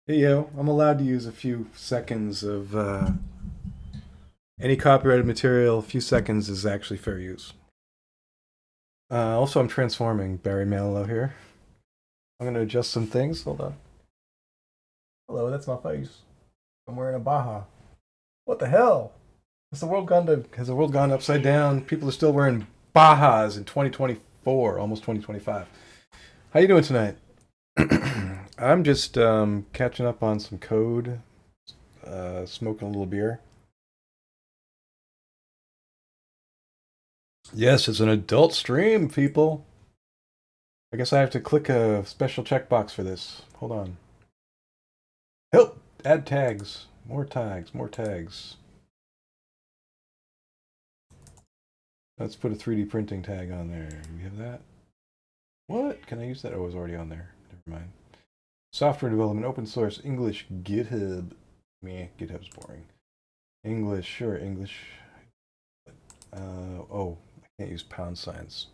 Hey yo, I'm allowed to use a few seconds of any copyrighted material. A few seconds is actually fair use. Also, I'm transforming Barry Manilow here. I'm going to adjust some things. Hold on. Hello, that's my face. I'm wearing a Baja. What the hell? Has the world gone upside down? People are still wearing Bajas in 2024, almost 2025. How you doing tonight? I'm just catching up on some code, smoking a little beer. Yes, it's an adult stream, people. I guess I have to click a special checkbox for this. Hold on. Help! Add tags. More tags. More tags. Let's put a 3D printing tag on there. We have that. What? Can I use that? Oh, it was already on there. Never mind. Software development, open source, English, GitHub. Meh, GitHub's boring. English, sure, English. Oh, I can't use pound signs.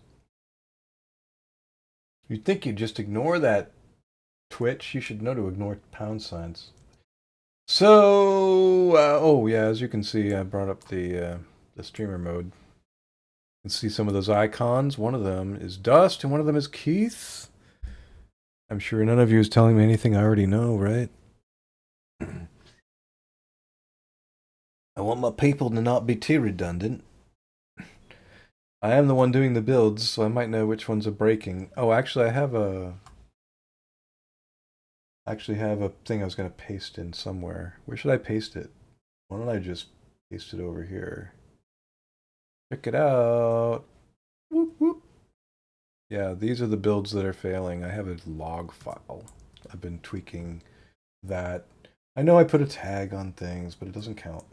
You'd think you'd just ignore that, Twitch. You should know to ignore pound signs. So, oh yeah, as you can see, I brought up the streamer mode. You can see some of those icons. One of them is Dust, and one of them is Keith. I'm sure none of you is telling me anything I already know, right? I want my people to not be too redundant. I am the one doing the builds, so I might know which ones are breaking. Oh, actually, I actually have a thing I was going to paste in somewhere. Where should I paste it? Why don't I just paste it over here? Check it out. Whoop, whoop. Yeah, these are the builds that are failing. I have a log file. I've been tweaking that. I know I put a tag on things, but it doesn't count.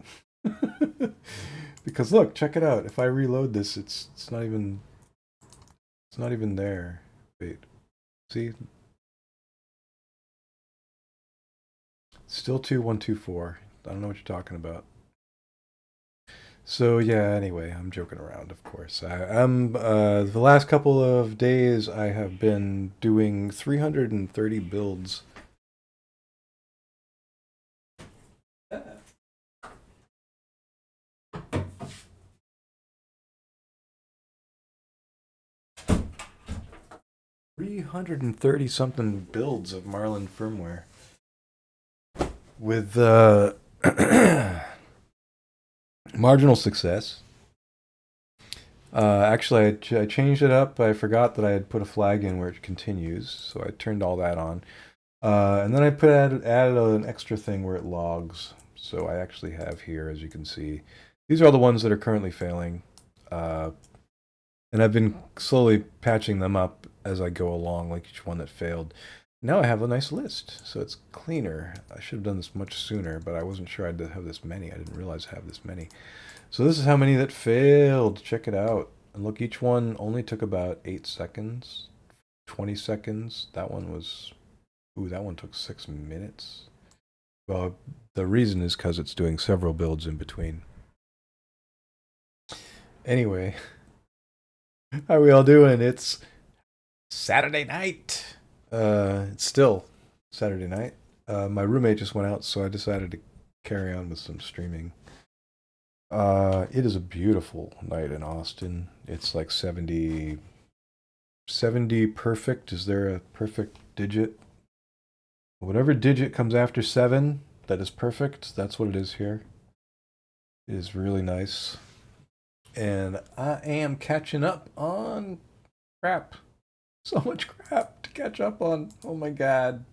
Because look, check it out. If I reload this, it's not even there. Wait. See? Still 2124. I don't know what you're talking about. So yeah, anyway, I'm joking around, of course. I'm the last couple of days I have been doing 330 builds. 330 something builds of Marlin firmware with marginal success. Actually, I changed it up. I forgot that I had put a flag in where it continues, so I turned all that on. And then added an extra thing where it logs. So I actually have here, as you can see, these are all the ones that are currently failing. And I've been slowly patching them up as I go along, like each one that failed. Now I have a nice list, so it's cleaner. I should have done this much sooner, but I wasn't sure I'd have this many. I didn't realize I have this many. So this is how many that failed. Check it out. And look, each one only took about 8 seconds, 20 seconds. That one was, ooh, that one took 6 minutes. Well, the reason is because it's doing several builds in between. Anyway, how are we all doing? It's Saturday night. It's still Saturday night. My roommate just went out, so I decided to carry on with some streaming. It is a beautiful night in Austin. It's like 70 perfect. Is there a perfect digit? Whatever digit comes after 7, that is perfect. That's what it is here. It is really nice. And I am catching up on crap. So much crap to catch up on. Oh my god.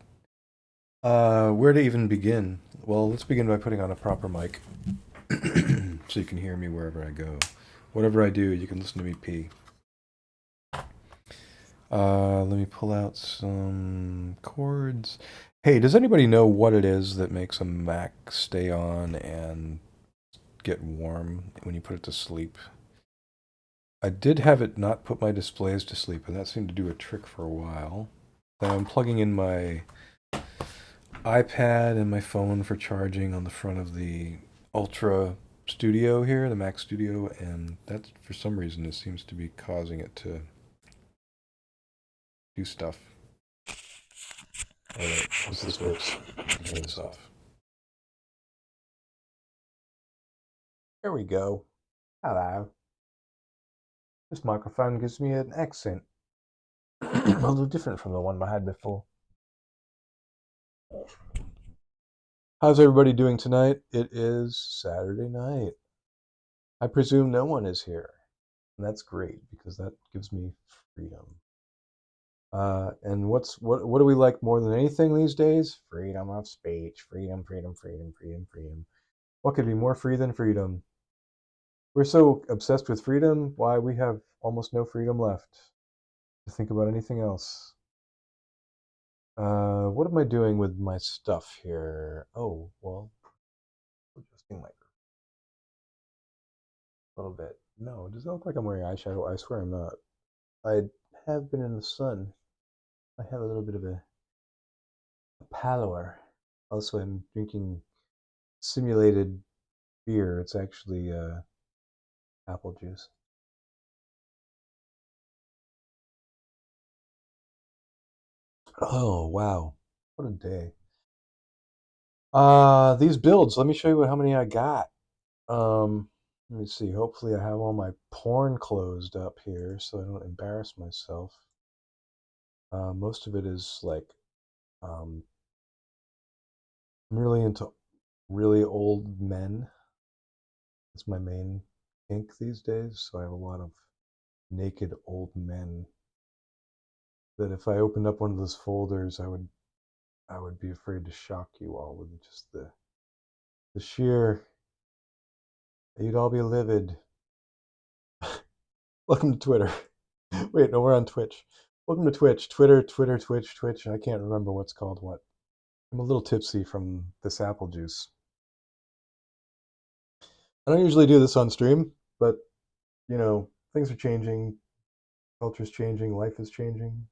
Where to even begin? Well, let's begin by putting on a proper mic so you can hear me wherever I go. Whatever I do, you can listen to me pee. Let me pull out some chords. Hey, does anybody know what it is that makes a Mac stay on and get warm when you put it to sleep? I did have it not put my displays to sleep, and that seemed to do a trick for a while. Then I'm plugging in my iPad and my phone for charging on the front of the Ultra Studio here, the Mac Studio, and that, for some reason, it seems to be causing it to do stuff. All right, once this works, I can turn this off. There we go. Hello. This microphone gives me an accent. A little different from the one I had before. How's everybody doing tonight? It is Saturday night. I presume no one is here. And that's great because that gives me freedom. And what do we like more than anything these days? Freedom of speech. Freedom, freedom, freedom, freedom, freedom. What could be more free than freedom? We're so obsessed with freedom, why we have almost no freedom left to think about anything else. What am I doing with my stuff here? Oh, well, adjusting my a little bit. No, does it look like I'm wearing eyeshadow? I swear I'm not. I have been in the sun. I have a little bit of a pallor. Also, I'm drinking simulated beer. It's actually apple juice. Oh, wow. What a day. These builds, let me show you how many I got. Let me see. Hopefully I have all my porn closed up here so I don't embarrass myself. Most of it is like, um, I'm really into really old men. It's my main kink these days, so I have a lot of naked old men that if I opened up one of those folders, I would be afraid to shock you all with just the sheer, you'd all be livid. Welcome to Twitter. Wait, no, we're on Twitch. Welcome to Twitch. Twitter, Twitch. I can't remember what's called what. I'm a little tipsy from this apple juice. I don't usually do this on stream, but things are changing, culture's changing, life is changing.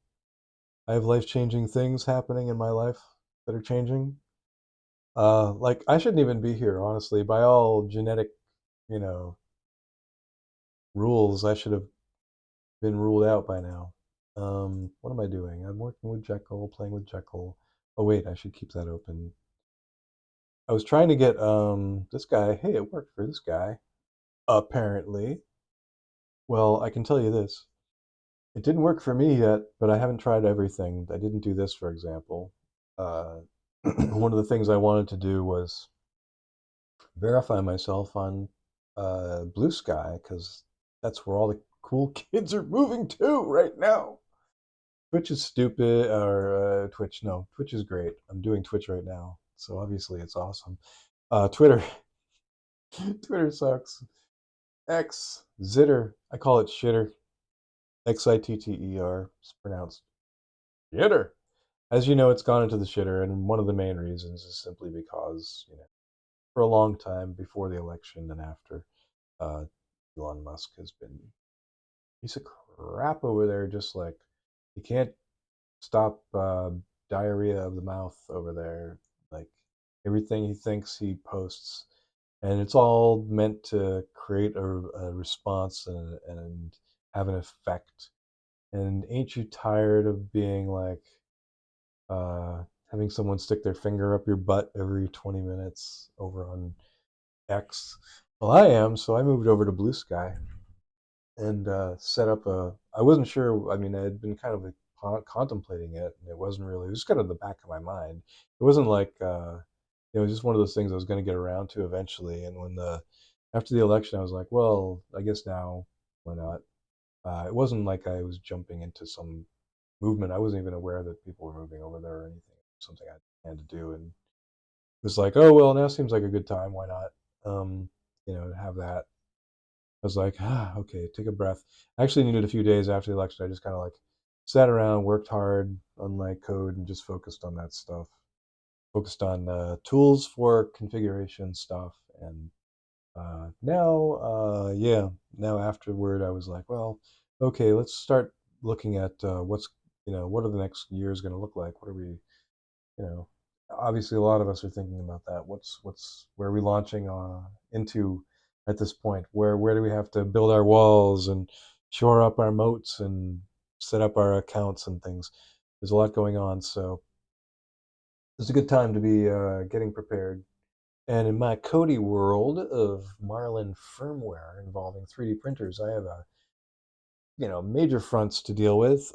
I have life-changing things happening in my life that are changing. Like I shouldn't even be here, honestly. By all genetic, you know, rules, I should have been ruled out by now. What am I doing? I'm working with Jekyll, playing with Jekyll. Oh wait, I should keep that open. I was trying to get this guy. Hey, it worked for this guy. Apparently. Well, I can tell you this. It didn't work for me yet, but I haven't tried everything. I didn't do this, for example. Uh, one of the things I wanted to do was verify myself on Blue Sky because that's where all the cool kids are moving to right now. Twitch is stupid, or Twitch, no, Twitch is great. I'm doing Twitch right now, so obviously it's awesome. Twitter, Twitter sucks. X, Zitter, I call it shitter. Xitter, it's pronounced shitter. As you know, it's gone into the shitter, and one of the main reasons is simply because, for a long time before the election and after, uh, Elon Musk has been a piece of crap over there. Just like he can't stop diarrhea of the mouth over there. Like everything he thinks he posts, and it's all meant to create a response and have an effect. And ain't you tired of being like uh, having someone stick their finger up your butt every 20 minutes over on X? Well, I am, so I moved over to Blue Sky and set up a. I wasn't sure. I mean, I had been kind of contemplating it, and it wasn't really. It was kind of the back of my mind. It wasn't like it was just one of those things I was going to get around to eventually. And when the after the election, I was like, well, I guess now why not? It wasn't like I was jumping into some movement. I wasn't even aware that people were moving over there or anything. Something I had to do, and it was like, oh well, now seems like a good time. Why not? Have that. I was like, okay, take a breath. I actually needed a few days after the election. I just kind of like sat around, worked hard on my code, and just focused on that stuff. Focused on tools for configuration stuff. And now afterward, I was like, well, okay, let's start looking at what are the next years going to look like? What are we, you know, obviously a lot of us are thinking about that. Where are we launching into at this point? Where do we have to build our walls and shore up our moats and set up our accounts and things? There's a lot going on, so It's a good time to be getting prepared. And in my Cody world of Marlin firmware involving 3D printers, I have a major fronts to deal with.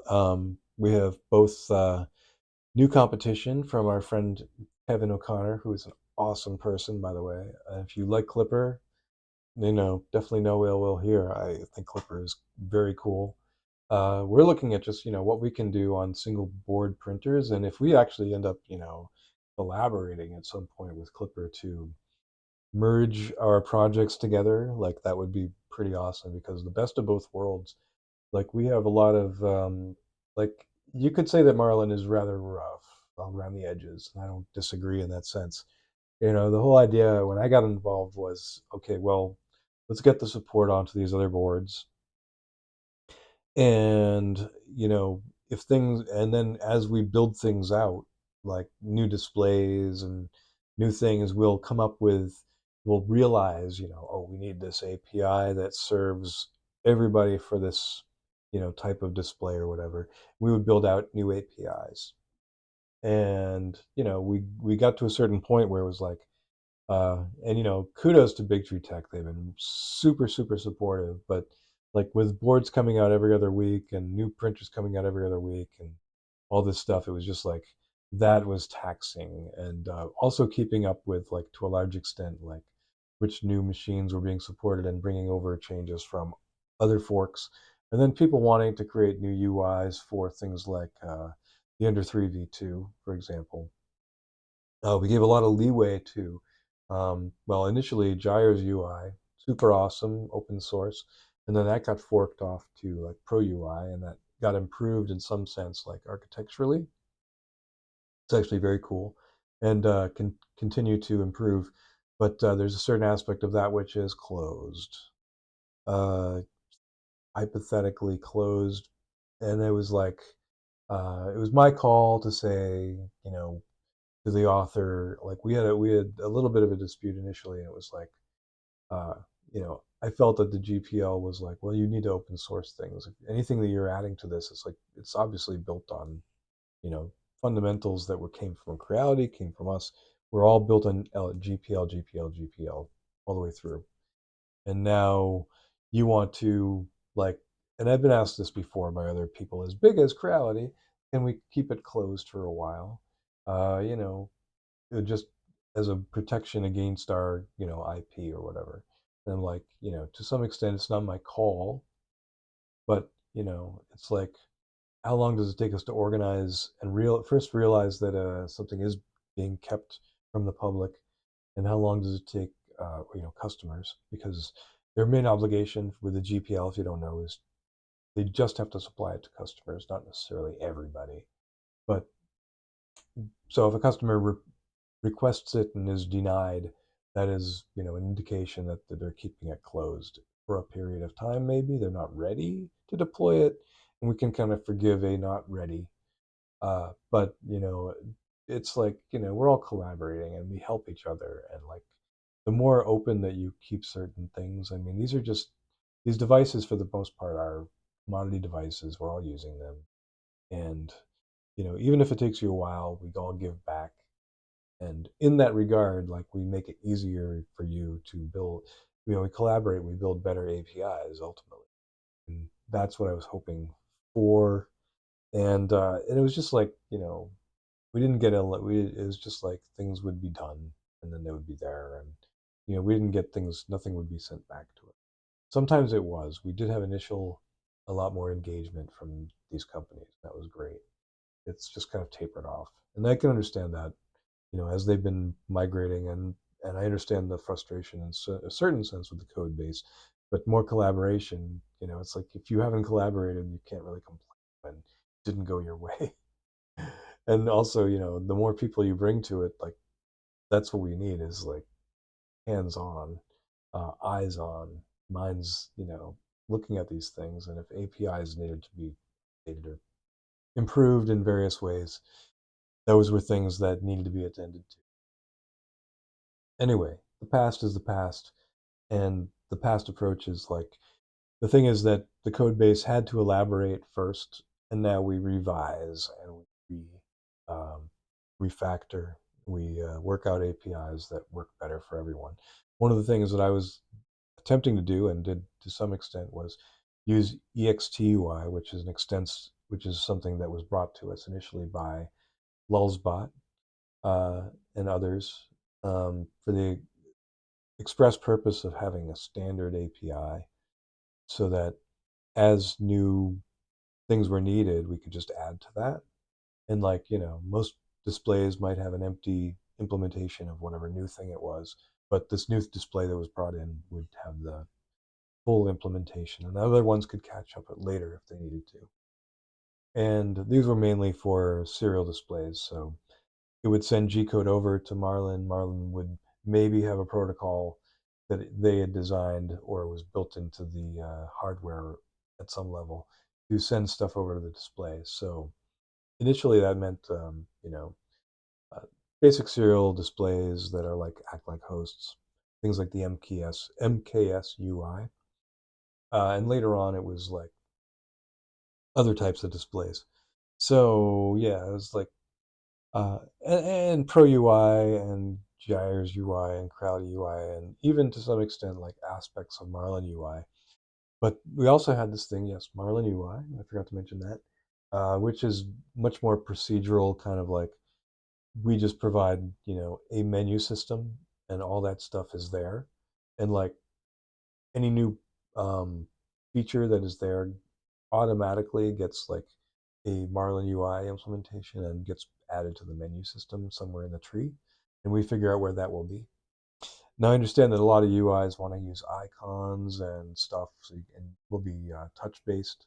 We have both new competition from our friend Kevin O'Connor, who is an awesome person, by the way. If you like Clipper, definitely know ill will here. I think Clipper is very cool. We're looking at just what we can do on single board printers, and if we actually end up collaborating at some point with Clipper to merge our projects together, like that would be pretty awesome because the best of both worlds. Like we have a lot of like you could say that Marlin is rather rough around the edges, and I don't disagree in that sense. The whole idea when I got involved was, okay, well, let's get the support onto these other boards, and if things, and then as we build things out, like new displays and new things, we'll realize, oh, we need this API that serves everybody for this type of display or whatever. We would build out new APIs, and we got to a certain point where it was like, and kudos to Big Tree Tech. They've been super, super supportive. But like with boards coming out every other week and new printers coming out every other week and all this stuff, it was just like that was taxing. And also keeping up with, like, to a large extent, like which new machines were being supported and bringing over changes from other forks. And then people wanting to create new UIs for things like the Under 3 V2, for example. We gave a lot of leeway to, well, initially Gyre's UI, super awesome, open source, and then that got forked off to like Pro UI, and that got improved in some sense, like architecturally. It's actually very cool, and can continue to improve. But there's a certain aspect of that which is closed, uh, hypothetically closed, and it was like, it was my call to say, to the author, like we had a little bit of a dispute initially, and it was like, uh, I felt that the GPL was like, well, you need to open source things. Anything that you're adding to this, it's like it's obviously built on you know fundamentals that were came from Creality, came from us. We're all built on GPL, GPL, GPL all the way through. And now you want to, like, and I've been asked this before by other people, as big as Creality, can we keep it closed for a while? You know, just as a protection against our IP or whatever. And I'm like, to some extent it's not my call, but it's like, how long does it take us to organize and first realize that something is being kept from the public, and how long does it take customers, because their main obligation with the GPL, if you don't know, is they just have to supply it to customers, not necessarily everybody. But so if a customer requests it and is denied, that is, an indication that they're keeping it closed for a period of time. Maybe they're not ready to deploy it, and we can kind of forgive a not ready. But it's like, we're all collaborating and we help each other, and like the more open that you keep certain things, I mean, these devices for the most part are commodity devices. We're all using them, and even if it takes you a while, we all give back. And in that regard, like, we make it easier for you to build. We collaborate, we build better APIs ultimately. And that's what I was hoping for. And it was just like, we didn't get a we it was just like things would be done, and then they would be there, and we didn't get things, nothing would be sent back to it. Sometimes it was, we did have initial a lot more engagement from these companies. That was great. It's just kind of tapered off, and I can understand that, as they've been migrating, and I understand the frustration in a certain sense with the code base, but more collaboration. It's like, if you haven't collaborated, you can't really complain when it didn't go your way. And also, the more people you bring to it, like, that's what we need, is like hands on, eyes on, minds, looking at these things. And if APIs needed to be updated or improved in various ways, those were things that needed to be attended to. Anyway, the past is the past, and the past approach is like, the thing is that the code base had to elaborate first, and now we revise and we um, refactor, we work out APIs that work better for everyone. One of the things that I was attempting to do and did to some extent was use EXTUI, which is something that was brought to us initially by Lulzbot and others for the express purpose of having a standard API so that as new things were needed, we could just add to that. And like, most displays might have an empty implementation of whatever new thing it was, but this new display that was brought in would have the full implementation, and other ones could catch up later if they needed to. And these were mainly for serial displays, so it would send G code over to Marlin. Marlin would maybe have a protocol that they had designed or was built into the hardware at some level to send stuff over to the display. So initially, that meant uh, basic serial displays that are like act like hosts, things like the MKS UI, and later on it was like other types of displays. So yeah, it was like and Pro UI and Gyre's UI and Crowd UI and even to some extent like aspects of Marlin UI. But we also had this thing, yes, Marlin UI. I forgot to mention that, which is much more procedural, kind of like we just provide a menu system and all that stuff is there, and like any new um, feature that is there automatically gets like a Marlin UI implementation and gets added to the menu system somewhere in the tree, and we figure out where that will be. Now I understand that a lot of UIs want to use icons and stuff, so and will be touch based,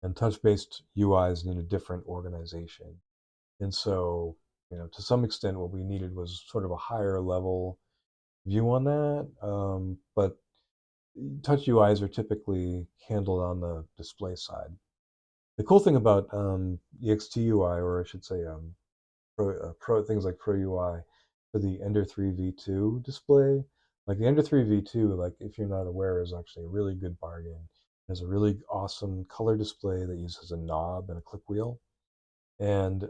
and touch based UIs need a different organization, and so to some extent what we needed was sort of a higher level view on that, but touch UIs are typically handled on the display side. The cool thing about EXTUI, or I should say Pro things like Pro UI for the Ender 3 V2 display, like the Ender 3 V2, like if you're not aware, is actually a really good bargain. It has a really awesome color display that uses a knob and a click wheel, and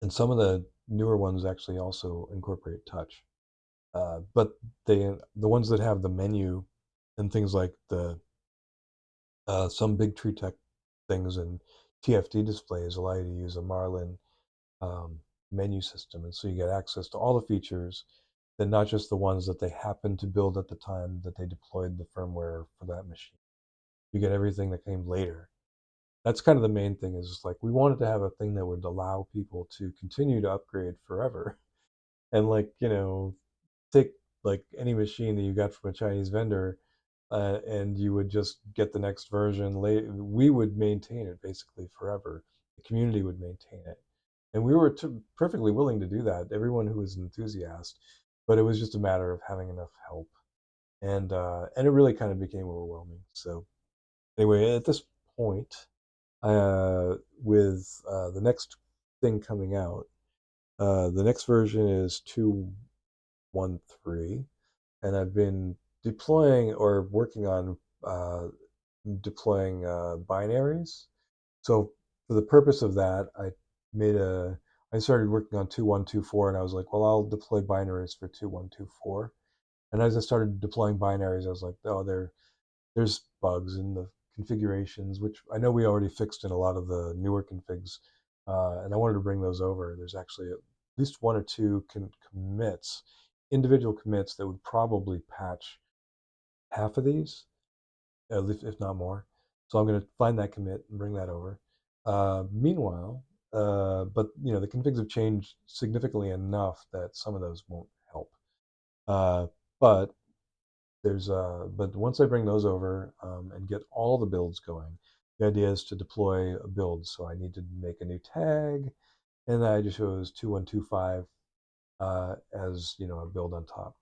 some of the newer ones actually also incorporate touch. But the ones that have the menu and things like the some big tree tech things and TFT displays allow you to use a Marlin um, menu system, and so you get access to all the features, then not just the ones that they happened to build at the time that they deployed the firmware for that machine. You get everything that came later. That's kind of the main thing. Is like we wanted to have a thing that would allow people to continue to upgrade forever, and like take like any machine that you got from a Chinese vendor, and you would just get the next version. We would maintain it basically forever. The community would maintain it, and we were perfectly willing to do that. Everyone who was an enthusiast, but it was just a matter of having enough help, and it really kind of became overwhelming. So anyway, at this point, with the next thing coming out, the next version is 2.13, and I've been deploying or working on deploying binaries. So for the purpose of that, made a I started working on 2.124, and I was like, well, I'll deploy binaries for 2.124. And as I started deploying binaries, I was like, oh, there's bugs in the configurations, which I know we already fixed in a lot of the newer configs, and I wanted to bring those over. There's actually at least one or two commits, individual commits that would probably patch half of these, at least if not more. So I'm going to find that commit and bring that over. Meanwhile, but the configs have changed significantly enough that some of those won't help. Uh, but but once I bring those over and get all the builds going, the idea is to deploy a build. So I need to make a new tag, and I just chose 2.125 as a build on top.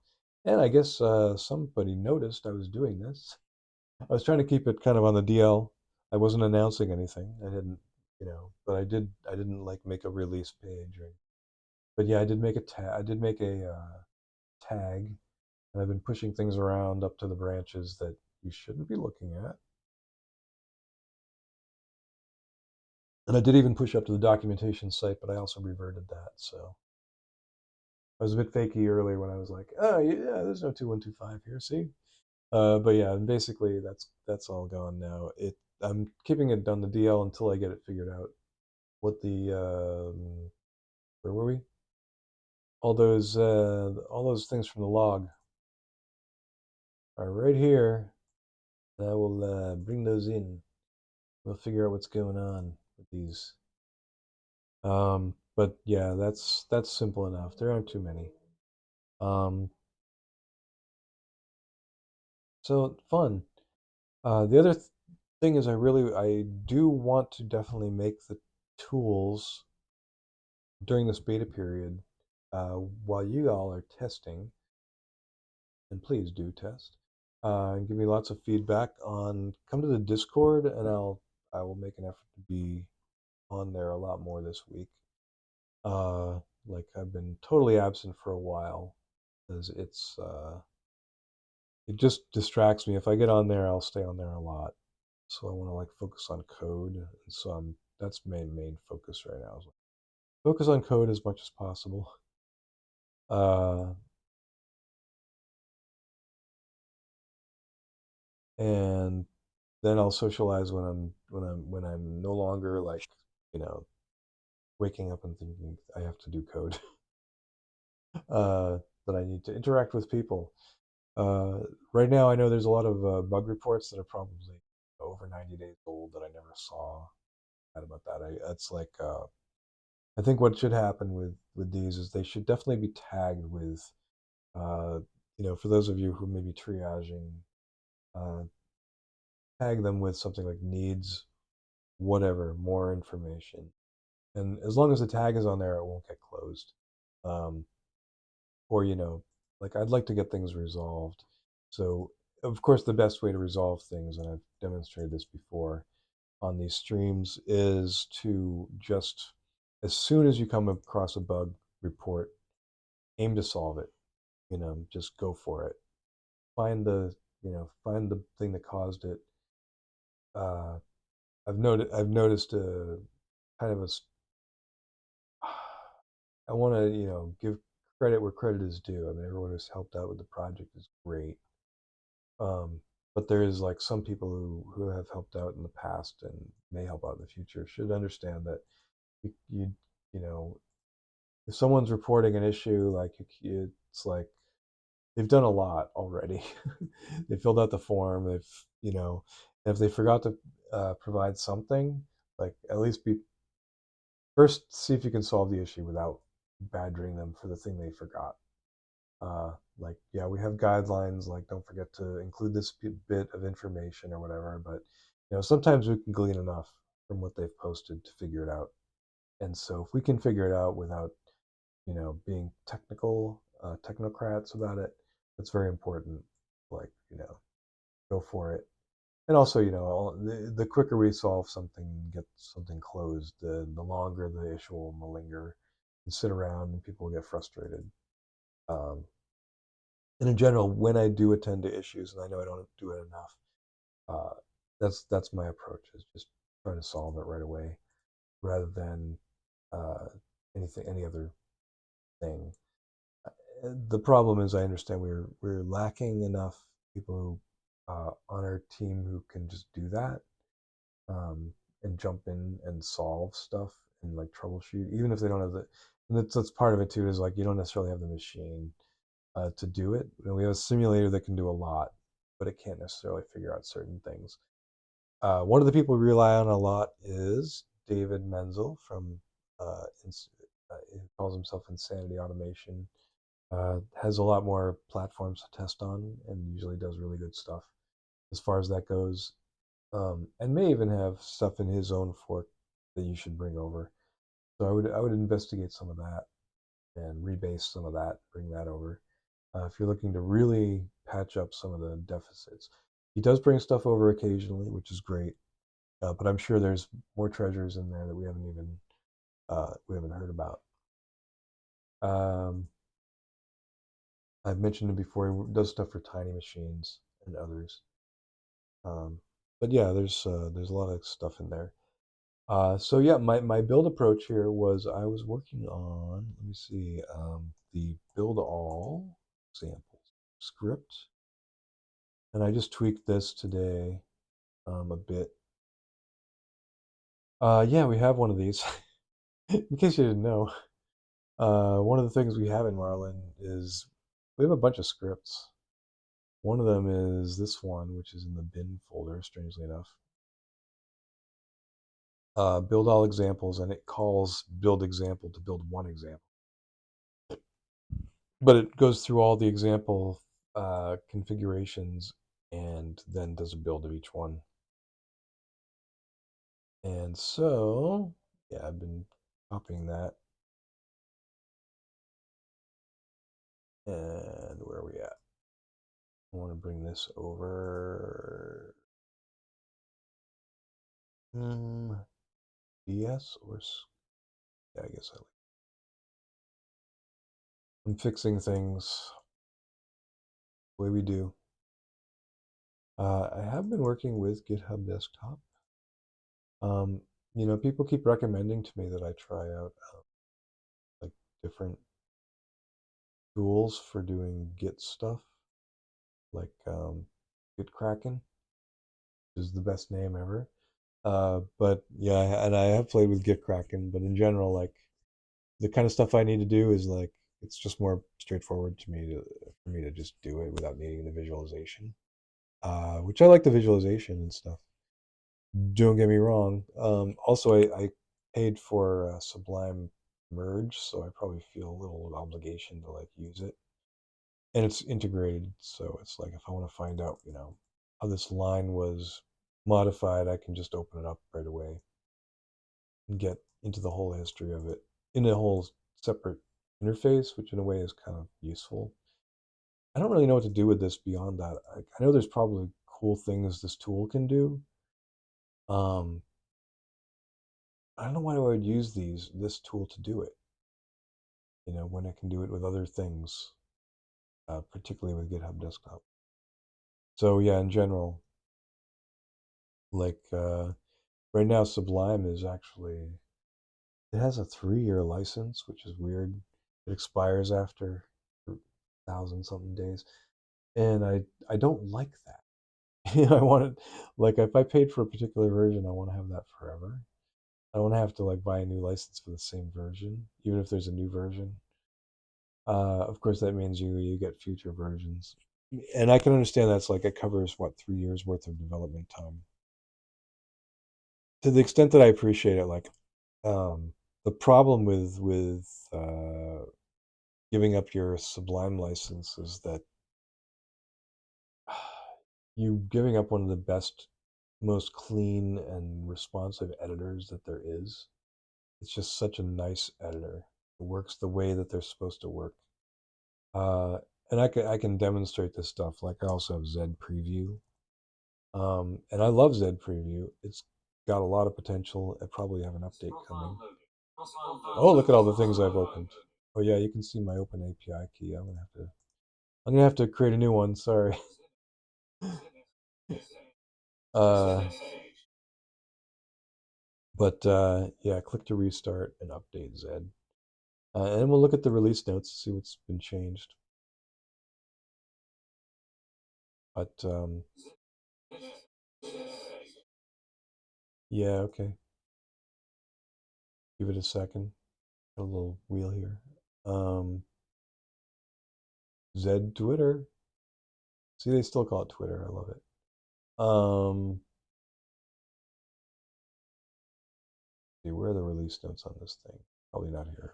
And I guess somebody noticed I was doing this. I was trying to keep it kind of on the DL. I wasn't announcing anything. I didn't, but I did. I didn't like make a release page but yeah, I did make a tag. I did make a tag, and I've been pushing things around up to the branches that you shouldn't be looking at. And I did even push up to the documentation site, but I also reverted that. So I was a bit fakey earlier when I was like, oh yeah, there's no 2125 here. See, but yeah, basically that's all gone now. I'm keeping it on the DL until I get it figured out. What the where were we? All those things from the log are right here. And I will bring those in. We'll figure out what's going on with these. But yeah, that's simple enough. There aren't too many. Um, so fun. The other thing is, I do want to definitely make the tools during this beta period, while you all are testing, and please do test, and give me lots of feedback on. Come to the Discord, and I will make an effort to be on there a lot more this week. Like I've been totally absent for a while, because it just distracts me. If I get on there, I'll stay on there a lot. So I want to like focus on code, and so that's main focus right now. Is like focus on code as much as possible. Uh, and then I'll socialize when I'm no longer like, you know, waking up and thinking I have to do code. uh, that I need to interact with people. Uh, right now, I know there's a lot of bug reports that are probably over 90 days old that I never saw. Bad about that. It's like I think what should happen with these is they should definitely be tagged with, uh, for those of you who may be triaging, uh, tag them with something like needs whatever more information, and as long as the tag is on there, it won't get closed. Um, or like I'd like to get things resolved. So of course the best way to resolve things, and I've demonstrated this before on these streams, is to just, as soon as you come across a bug report, aim to solve it. Just go for it. Find the thing that caused it. uh, I've noticed a kind of a I want to, give credit where credit is due. I mean, everyone who's helped out with the project is great. Um, but there is like some people who have helped out in the past and may help out in the future should understand that you, you know, if someone's reporting an issue, like it's like they've done a lot already. They filled out the form. And if they forgot to provide something, like at least be first, see if you can solve the issue without badgering them for the thing they forgot. Like, yeah, we have guidelines, like don't forget to include this bit of information or whatever, but sometimes we can glean enough from what they've posted to figure it out. And so if we can figure it out without being technocrats about it, that's very important. Like, go for it. And also, the quicker we solve something, get something closed, the longer the issue will linger and sit around, and people will get frustrated. um, and in general, when I do attend to issues, and I know I don't do it enough, uh, that's my approach, is just try to solve it right away, rather than uh, any other thing. The problem is, I understand we're lacking enough people who, on our team, who can just do that, um, and jump in and solve stuff and like troubleshoot, even if they don't have the. And that's part of it too. Is like you don't necessarily have the machine to do it. We have a simulator that can do a lot, but it can't necessarily figure out certain things. One of the people we rely on a lot is David Menzel from, he calls himself Insanity Automation. Has a lot more platforms to test on, and usually does really good stuff as far as that goes. And may even have stuff in his own fork that you should bring over. So I would investigate some of that and rebase some of that, bring that over. If you're looking to really patch up some of the deficits, he does bring stuff over occasionally, which is great. But I'm sure there's more treasures in there that we haven't heard about. Um, I've mentioned him before. He does stuff for Tiny Machines and others. Um, but yeah, there's a lot of stuff in there. So yeah, my build approach here was I was working on, let me see, the build all examples script, and I just tweaked this today a bit. Yeah, we have one of these. In case you didn't know, one of the things we have in Marlin is we have a bunch of scripts. One of them is this one, which is in the bin folder, strangely enough. Build all examples, and it calls build example to build one example. But it goes through all the example configurations and then does a build of each one. And so, yeah, I've been copying that. And where are we at? I want to bring this over. DS or yeah, I guess I'm fixing things the way we do. I have been working with GitHub Desktop. Um, people keep recommending to me that I try out like different tools for doing Git stuff, like Git Kraken, which is the best name ever. But yeah, and I have played with Git Kraken, but in general, like the kind of stuff I need to do is like it's just more straightforward to me to for me to just do it without needing the visualization. Which I like the visualization and stuff. Don't get me wrong. Also, I paid for Sublime Merge, so I probably feel a little obligation to like use it. And it's integrated, so it's like if I want to find out, how this line was modified, I can just open it up right away and get into the whole history of it in a whole separate interface, which in a way is kind of useful. I don't really know what to do with this beyond that. I know there's probably cool things this tool can do. Um, I don't know why I would use this tool to do it. When I can do it with other things, particularly with GitHub Desktop. So yeah, in general, like right now, Sublime is actually it has a 3-year license, which is weird. It expires after 1,000 something days, and I don't like that. I want it like if I paid for a particular version, I want to have that forever. I don't have to like buy a new license for the same version, even if there's a new version. Of course, that means you get future versions, and I can understand that's like it covers what 3 years worth of development time. To the extent that I appreciate it, like the problem giving up your Sublime license is that you giving up one of the best, most clean and responsive editors that there is. It's just such a nice editor. It works the way that they're supposed to work. Uh, and I can demonstrate this stuff. Like I also have Z Preview, and I love Z Preview. It's got a lot of potential. I probably have an update coming. Oh, look at all the things I've opened. Oh yeah, you can see my open API key. I'm gonna have to create a new one. Sorry. Uh, but yeah, click to restart and update Z, and we'll look at the release notes to see what's been changed. But yeah, okay. Give it a second. Got a little wheel here. Z Twitter. See, they still call it Twitter. I love it. See, where are the release notes on this thing? Probably not here.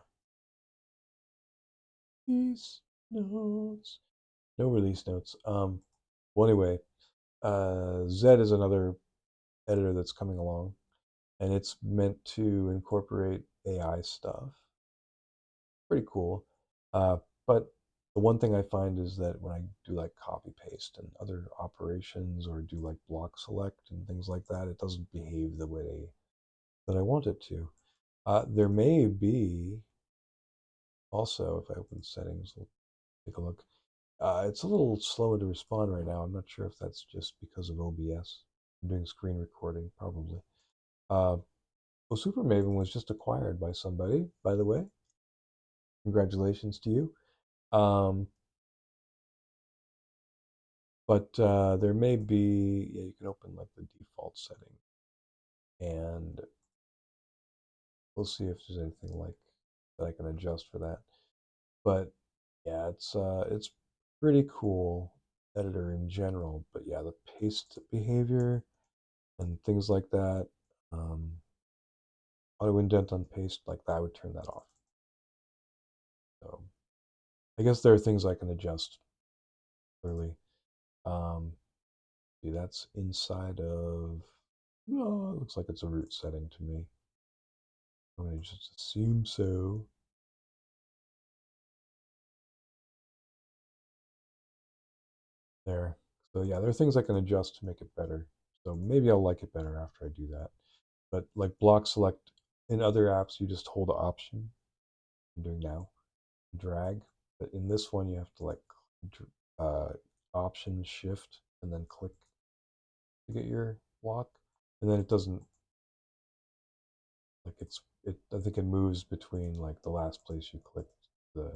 Release notes. No release notes. Well, anyway, Z is another editor that's coming along, and it's meant to incorporate AI stuff. Pretty cool. But the one thing I find is that when I do like copy paste and other operations or do like block select and things like that, it doesn't behave the way that I want it to. There may be also, if I open settings, we'll take a look. It's a little slower to respond right now. I'm not sure if that's just because of OBS. I'm doing screen recording, probably. Uh, Well, Super Maven was just acquired by somebody, by the way. Congratulations to you. But there may be, yeah, you can open like the default setting, and we'll see if there's anything like that I can adjust for that. But yeah, it's pretty cool editor in general. But yeah, the paste behavior and things like that, um, auto indent on paste, like that, I would turn that off. So I guess there are things I can adjust clearly. Um, See, that's inside of. Oh, it looks like it's a root setting to me. I'm going to just assume so. There. So yeah, there are things I can adjust to make it better. So maybe I'll like it better after I do that. But like block select in other apps, you just hold the option. I'm doing now, drag. But in this one, you have to like uh, option shift and then click to get your block, and then it doesn't like it. I think it moves between like the last place you clicked. The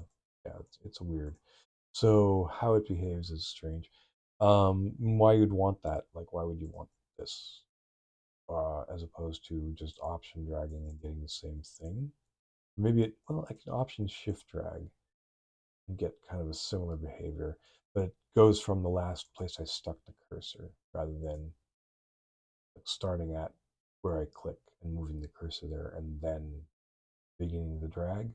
Yeah, it's weird. So how it behaves is strange. Why you'd want that? Like, why would you want this as opposed to just option dragging and getting the same thing? Maybe well, I can option shift drag and get kind of a similar behavior, but it goes from the last place I stuck the cursor rather than starting at where I click and moving the cursor there and then beginning the drag.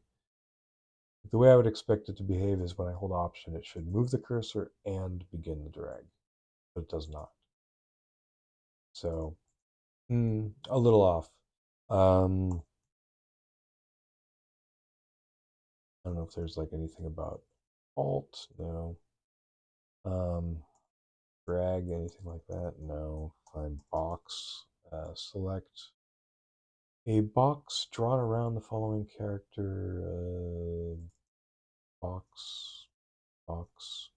The way I would expect it to behave is when I hold option, it should move the cursor and begin the drag, but it does not. So a little off. I don't know if there's like anything about alt, no. Um, Drag, anything like that, no. Find box, select a box drawn around the following character, box, box,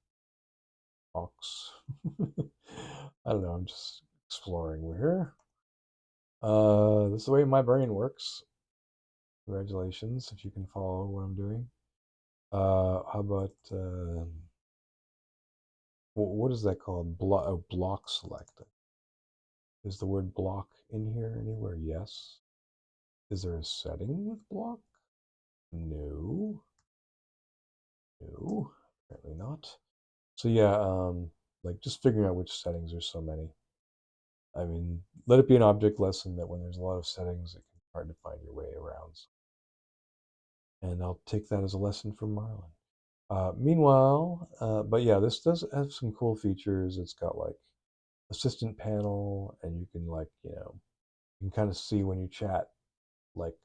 box. I don't know, I'm just exploring here. This is the way my brain works. Congratulations if you can follow what I'm doing. How about what is that called? Block select. Is the word block in here anywhere? Yes. Is there a setting with block? No. No. Apparently not. So yeah, like just figuring out which settings. There's so many. I mean, let it be an object lesson that when there's a lot of settings, it can be hard to find your way around. And I'll take that as a lesson from Marlin. Meanwhile, but yeah, this does have some cool features. It's got like assistant panel, and you can like you can kind of see when you chat, like,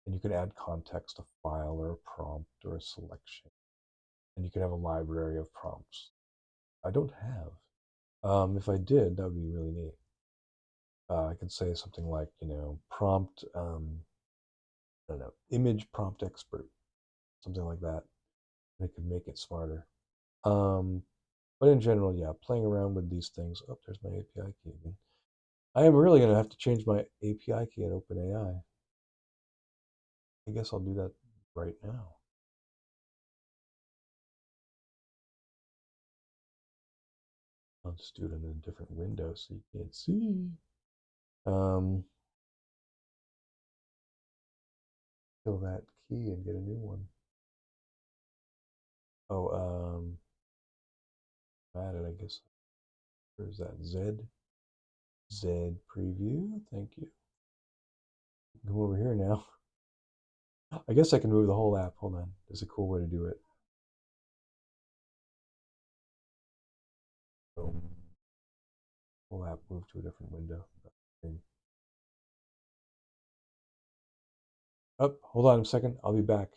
and you can add context, a file or a prompt or a selection, and you can have a library of prompts. I don't have. If I did, that would be really neat. I could say something like prompt. I don't know, image prompt expert, something like that. And it could make it smarter. Um, But in general, yeah, playing around with these things. Oh, there's my API key again. I am really going to have to change my API key at OpenAI. I guess I'll do that right now. I'll just do it in a different window so you can't see. Kill that key and get a new one. Oh, add it, I guess. Where's that? Z? Z preview. Thank you. Come over here now. I guess I can move the whole app. Hold on. There's a cool way to do it. Boom. Whole app moved to a different window. Oh, hold on a second. I'll be back.